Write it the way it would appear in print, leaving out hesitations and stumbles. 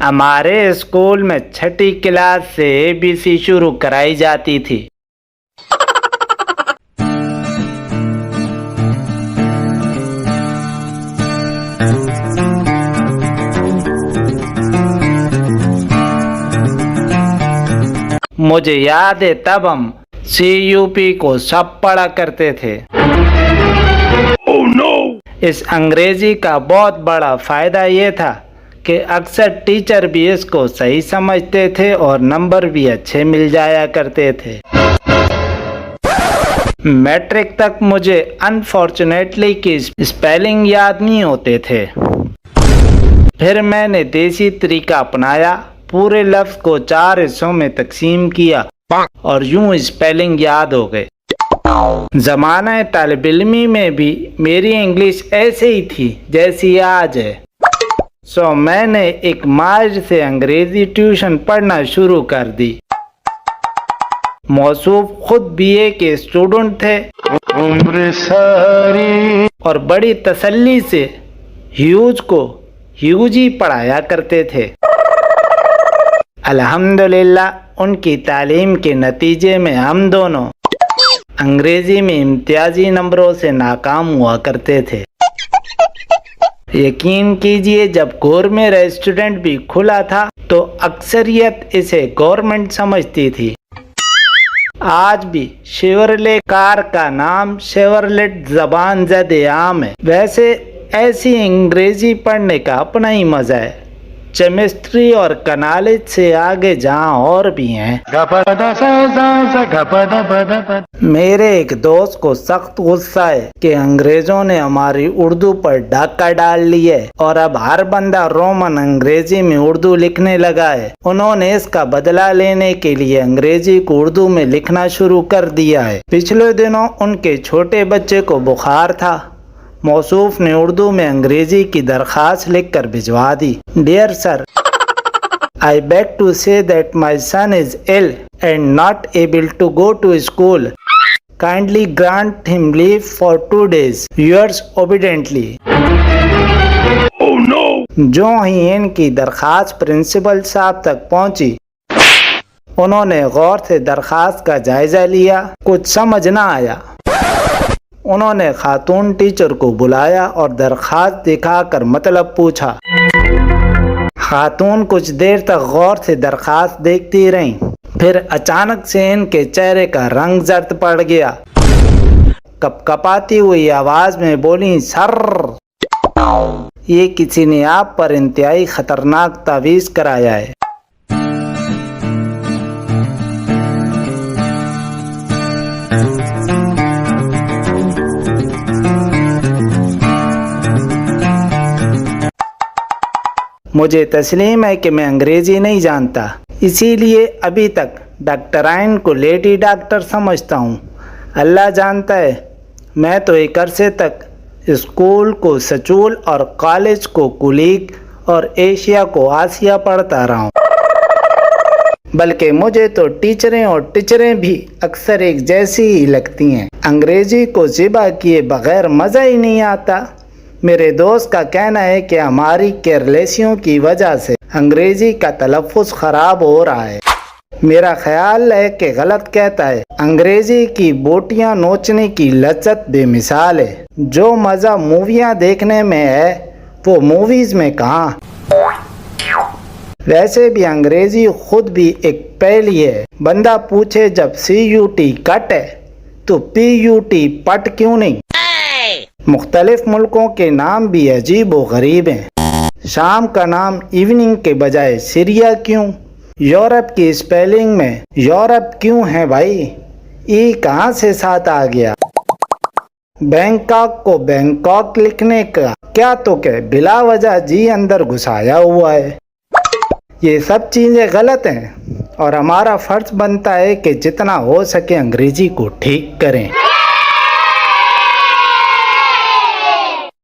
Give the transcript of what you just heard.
ہمارے اسکول میں 6ٹھی کلاس سے ABC شروع کرائی جاتی تھی۔ مجھے یاد ہے تب ہم CUP کو سب پڑھا کرتے تھے۔ اس انگریزی کا بہت بڑا فائدہ یہ تھا کہ اکثر ٹیچر بھی اس کو صحیح سمجھتے تھے اور نمبر بھی اچھے مل جایا کرتے تھے۔ میٹرک تک مجھے انفارچونیٹلی کی اسپیلنگ یاد نہیں ہوتے تھے۔ پھر میں نے دیسی طریقہ اپنایا، پورے لفظ کو 4 حصوں میں تقسیم کیا اور یوں اسپیلنگ یاد ہو گئے۔ زمانہ طالب علمی میں بھی میری انگلش ایسے ہی تھی جیسی آج ہے، سو میں نے ایک ماہر سے انگریزی ٹیوشن پڑھنا شروع کر دی۔ موصوف خود BA کے اسٹوڈنٹ تھے اور بڑی تسلی سے ہیوج کو ہیوج ہی پڑھایا کرتے تھے۔ الحمدللہ ان کی تعلیم کے نتیجے میں ہم دونوں انگریزی میں امتیازی نمبروں سے ناکام ہوا کرتے تھے۔ یقین کیجئے جب گورنمنٹ ریسٹورنٹ بھی کھلا تھا تو اکثریت اسے گورنمنٹ سمجھتی تھی۔ آج بھی شیورلے کار کا نام شیورلیٹ زبان زد عام ہے۔ ویسے ایسی انگریزی پڑھنے کا اپنا ہی مزہ ہے، کیمسٹری اور کنالج سے آگے جہاں اور بھی ہیں۔ میرے ایک دوست کو سخت غصہ ہے کہ انگریزوں نے ہماری اردو پر ڈاکہ ڈال لی ہے اور اب ہر بندہ رومن انگریزی میں اردو لکھنے لگا ہے۔ انہوں نے اس کا بدلہ لینے کے لیے انگریزی کو اردو میں لکھنا شروع کر دیا ہے۔ پچھلے دنوں ان کے چھوٹے بچے کو بخار تھا، موصوف نے اردو میں انگریزی کی درخواست لکھ کر بھجوا دی۔ Dear sir, I beg to say that my son is ill and not able to go to school. Kindly grant him leave for 2 days. Yours obediently. Oh no! جو ہی ان کی درخواست پرنسپل صاحب تک پہنچی، انہوں نے غور سے درخواست کا جائزہ لیا۔ کچھ سمجھ نہ آیا، انہوں نے خاتون ٹیچر کو بلایا اور درخواست دکھا کر مطلب پوچھا۔ خاتون کچھ دیر تک غور سے درخواست دیکھتی رہیں، پھر اچانک سے ان کے چہرے کا رنگ زرد پڑ گیا۔ کپ کپاتی ہوئی آواز میں بولی، سر، یہ کسی نے آپ پر انتہائی خطرناک تعویذ کرایا ہے۔ مجھے تسلیم ہے کہ میں انگریزی نہیں جانتا، اسی لیے ابھی تک ڈاکٹرائن کو لیڈی ڈاکٹر سمجھتا ہوں۔ اللہ جانتا ہے میں تو ایک عرصے تک اسکول کو سچول اور کالج کو کلیگ اور ایشیا کو آسیہ پڑھتا رہا ہوں۔ بلکہ مجھے تو ٹیچریں اور ٹیچریں بھی اکثر ایک جیسی ہی لگتی ہیں۔ انگریزی کو ذبح کیے بغیر مزہ ہی نہیں آتا۔ میرے دوست کا کہنا ہے کہ ہماری کیئرلیسیوں کی وجہ سے انگریزی کا تلفظ خراب ہو رہا ہے۔ میرا خیال ہے کہ غلط کہتا ہے۔ انگریزی کی بوٹیاں نوچنے کی لذت بے مثال ہے۔ جو مزہ موویاں دیکھنے میں ہے وہ موویز میں کہاں۔ ویسے بھی انگریزی خود بھی ایک پہلی ہے۔ بندہ پوچھے جب CUT کٹ ہے تو PUT پٹ کیوں نہیں؟ مختلف ملکوں کے نام بھی عجیب و غریب ہیں۔ شام کا نام ایوننگ کے بجائے سیریا کیوں؟ یورپ کی اسپیلنگ میں یورپ کیوں ہے بھائی؟ ای کہاں سے ساتھ آ گیا؟ بینکاک کو بینکاک لکھنے کا کیا تو کہ بلا وجہ جی اندر گھسایا ہوا ہے۔ یہ سب چیزیں غلط ہیں اور ہمارا فرض بنتا ہے کہ جتنا ہو سکے انگریزی کو ٹھیک کریں۔